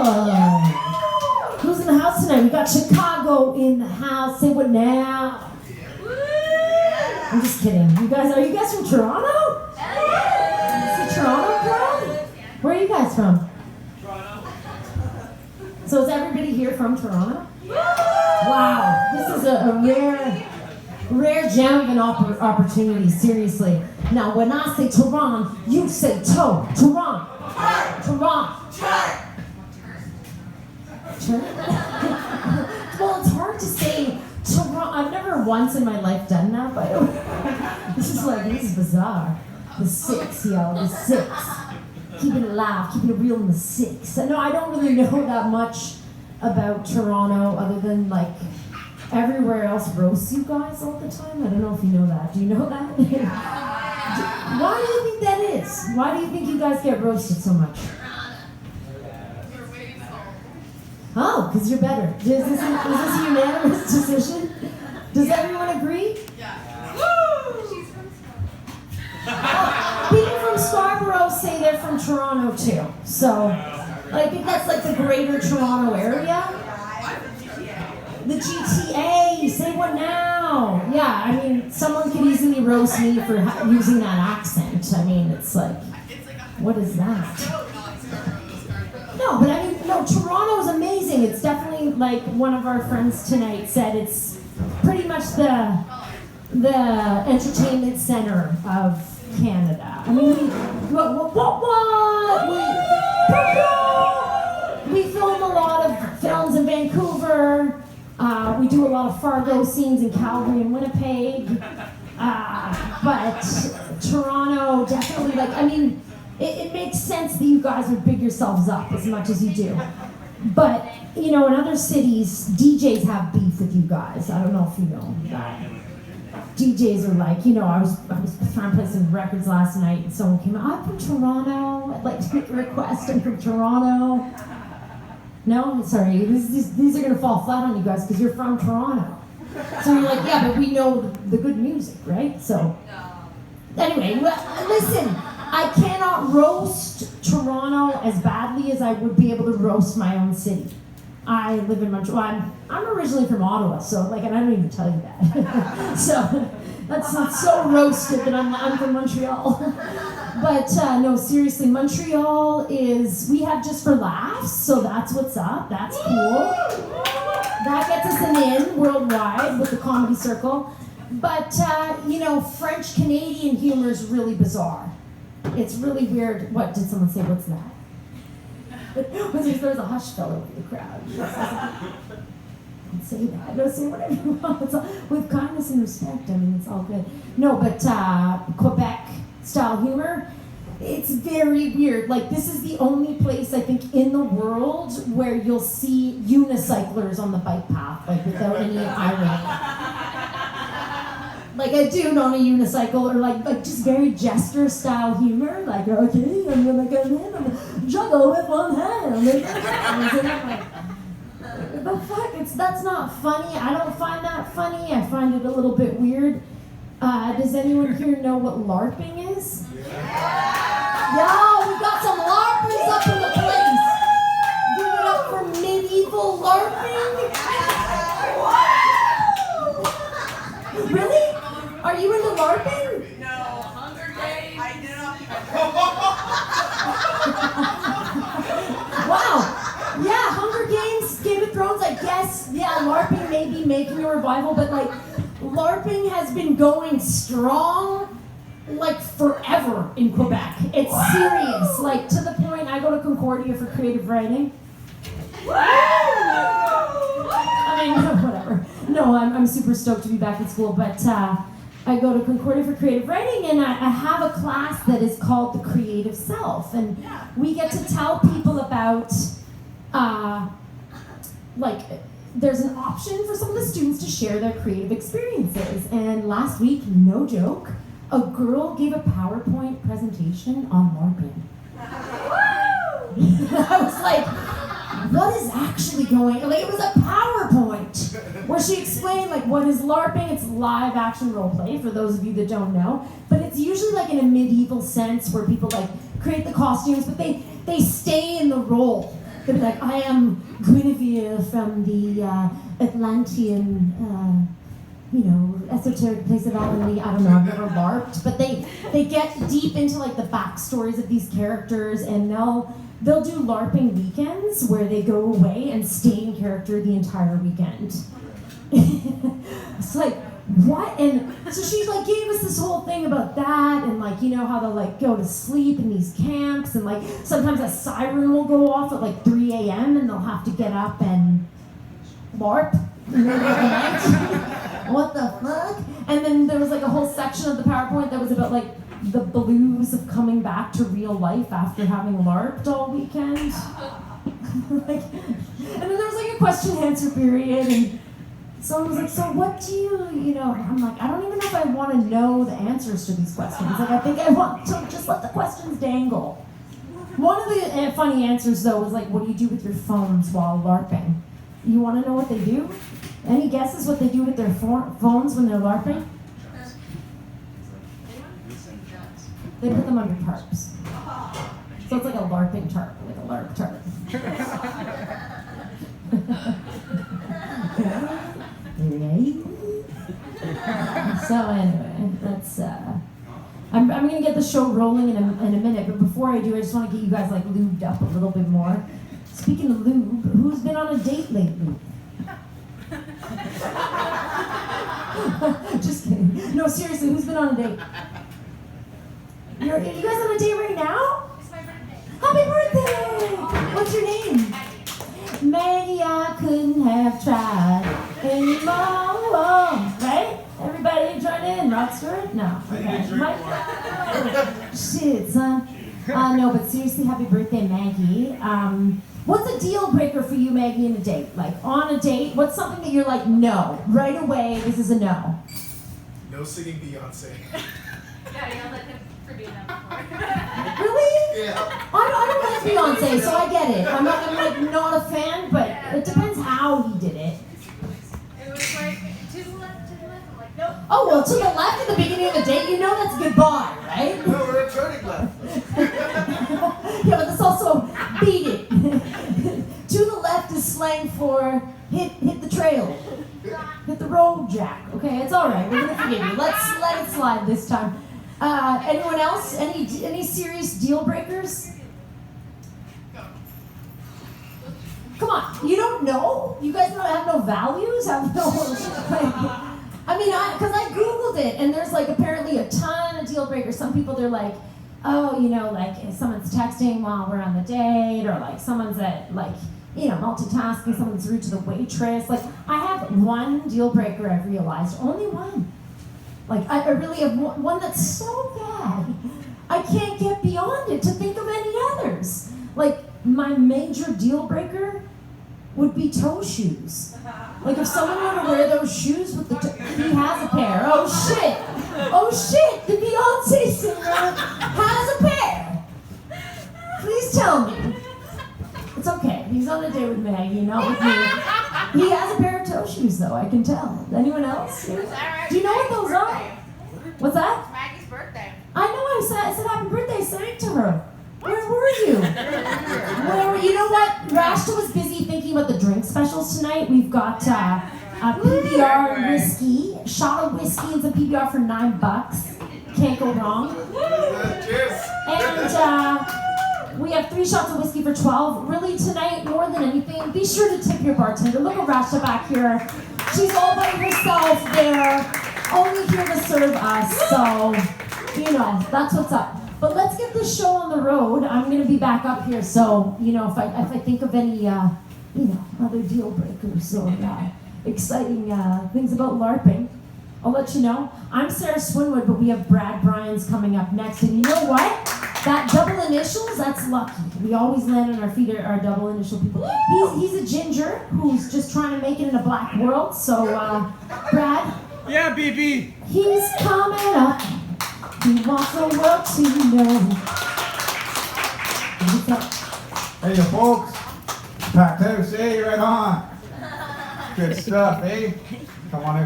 Who's in the house tonight? We got Chicago in the house. Say what now? I'm just kidding. Are you guys from Toronto? Is it Toronto crowd? Where are you guys from? Toronto. So is everybody here from Toronto? Wow, this is a rare gem of an opportunity, seriously. Now, when I say Toronto, you say Toronto. Toronto. Well, it's hard to say Toronto. I've never once in my life done that, but this is bizarre. The six, yo, the six. Keeping it loud, keeping it real in the six. I don't really know that much about Toronto other than everywhere else roasts you guys all the time. I don't know if you know that. Do you know that? Why do you think that is? Why do you think you guys get roasted so much? Oh, because you're better. Is this a unanimous decision? Does everyone agree? Yeah. She's from Scarborough. People from Scarborough say they're from Toronto too. So I think that's the greater Toronto area. The GTA, say what now? Yeah, I mean, someone could easily roast me for using that accent. I mean, it's what is that? No, but Toronto is amazing. It's definitely, one of our friends tonight said, it's pretty much the entertainment center of Canada. I mean, we film a lot of films in Vancouver. We do a lot of Fargo scenes in Calgary and Winnipeg. But Toronto, definitely, it makes sense that you guys would big yourselves up as much as you do. But, in other cities, DJs have beef with you guys. I don't know if you know that. DJs are I was trying to play some records last night and someone came out, I'm from Toronto, I'd like to make a request, I'm from Toronto. No? Sorry, these are going to fall flat on you guys because you're from Toronto. So you're yeah, but we know the good music, right? So, anyway, listen, I cannot roast Toronto as badly as I would be able to roast my own city. I live in Montreal. I'm originally from Ottawa, so and I don't even tell you that. So that's so roasted that I'm from Montreal. But no, seriously, Montreal we have Just for Laughs, so that's what's up. That's cool. That gets us an in worldwide with the Comedy Circle. But French Canadian humor is really bizarre. It's really weird. What did someone say? What's that? There's a hush fellow in the crowd. Don't say that. Don't say whatever you want. With kindness and respect. I mean, it's all good. No, but Quebec style humor, it's very weird. This is the only place I think in the world where you'll see unicyclers on the bike path, without any irony. A dude on a unicycle, or just very gesture style humor. Okay, I'm gonna come in and juggle with one hand. The fuck? That's not funny. I don't find that funny. I find it a little bit weird. Does anyone here know what LARPing is? Yo, we got some LARPers up in the place. Give it up for medieval LARPing. Really? Are you into LARPing? No, Hunger Games. I did not. Wow. Yeah, Hunger Games, Game of Thrones, I guess. Yeah, LARPing may be making a revival, but LARPing has been going strong forever in Quebec. It's serious. To the point I go to Concordia for creative writing. I mean, whatever. No, I'm super stoked to be back in school, but I go to Concordia for creative writing, and I have a class that is called The Creative Self, and we get to tell people about, there's an option for some of the students to share their creative experiences, and last week, no joke, a girl gave a PowerPoint presentation on LARPing. I was what is actually going on? It was a PowerPoint where she explained what is LARPing. It's live action role play for those of you that don't know, but it's usually in a medieval sense where people create the costumes, but they stay in the role. They'd be like, I am Guinevere from the Atlantean, esoteric place of Avonlea. I don't know, I've never LARPed, but they get deep into like the backstories of these characters, and they'll do LARPing weekends where they go away and stay in character the entire weekend. It's like, what? And so she like gave us this whole thing about that, and like, how they'll like go to sleep in these camps, and like sometimes a siren will go off at like 3 a.m. and they'll have to get up and LARP in the middle of the night. What the fuck? And then there was like a whole section of the PowerPoint that was about like the blues of coming back to real life after having LARPed all weekend. And then there was like a question and answer period, and someone was like, so what do you, I'm like, I don't even know if I want to know the answers to these questions. Like, I think I want to just let the questions dangle. One of the funny answers, though, was like, what do you do with your phones while LARPing? You want to know what they do? Any guesses what they do with their phones when they're LARPing? They put them under tarps. So it's like a LARPing tarp, like a LARP tarp. So anyway, that's I'm gonna get the show rolling in a minute, but before I do, I just want to get you guys like lubed up a little bit more. Speaking of lube, who's been on a date lately? Just kidding. No, seriously, who's been on a date? You guys on a date right now? It's my birthday. Happy birthday! What's your name? Maggie, I couldn't have tried anymore. Right? Everybody join in. Rockstewart? No. Okay. Shit, son. No, but seriously, happy birthday, Maggie. What's a deal breaker for you, Maggie, in a date? Like, on a date, what's something that you're like, no, right away, this is a no? No singing Beyonce. Yeah, you let him forget that before. Really? Yeah. I don't like Beyonce, so I get it. I'm like not a fan, but it depends how he did it. It was like, to the left. I'm like, nope. Oh, well, to the left at the beginning of the date, you know that's goodbye, right? No, we're turning left. Yeah, but that's also beat it. To the left is slang for hit the trail. Hit the road, Jack. Okay, it's all right. We're gonna forgive you. Let's let it slide this time. Anyone else? Any serious deal breakers? Come on, you don't know? You guys don't have no values? Have no. I mean, because I googled it, and there's like apparently a ton of deal breakers. Some people they're like, oh, like if someone's texting while we're on the date, or like someone's at like. Multitasking, someone's rude to the waitress. Like, I have one deal breaker I've realized, only one. Like, I really have one that's so bad, I can't get beyond it to think of any others. Like, my major deal breaker would be toe shoes. Like, if someone were to wear those shoes with he has a pair. Oh shit, the Beyonce singer has a pair. Please tell me. It's okay. He's on a date with Maggie, not with me. He has a pair of toe shoes, though. I can tell. Anyone else? Do you know what those are? What's that? It's Maggie's birthday. I know. I said happy birthday. I sang it to her. Where were you? You know what? Rashta was busy thinking about the drink specials tonight. We've got a PBR whiskey, shot of whiskey and some PBR for $9. Can't go wrong. Cheers. And we have 3 shots of whiskey for $12. Really, tonight, more than anything, be sure to tip your bartender. Look at Rasha back here. She's all by herself there, only here to serve us. So, that's what's up. But let's get this show on the road. I'm going to be back up here. So, if I think of any, other deal breakers or exciting things about LARPing, I'll let you know. I'm Sarah Swinwood, but we have Brad Bryans coming up next. And you know what? That double initials, that's lucky. We always land on our feet at our double initial people. He's a ginger who's just trying to make it in a black world. So, Brad? Yeah, BB. He's coming up. He wants the world to know. What's up? Hey, folks. Packed house, right on. Good stuff, eh? Come on out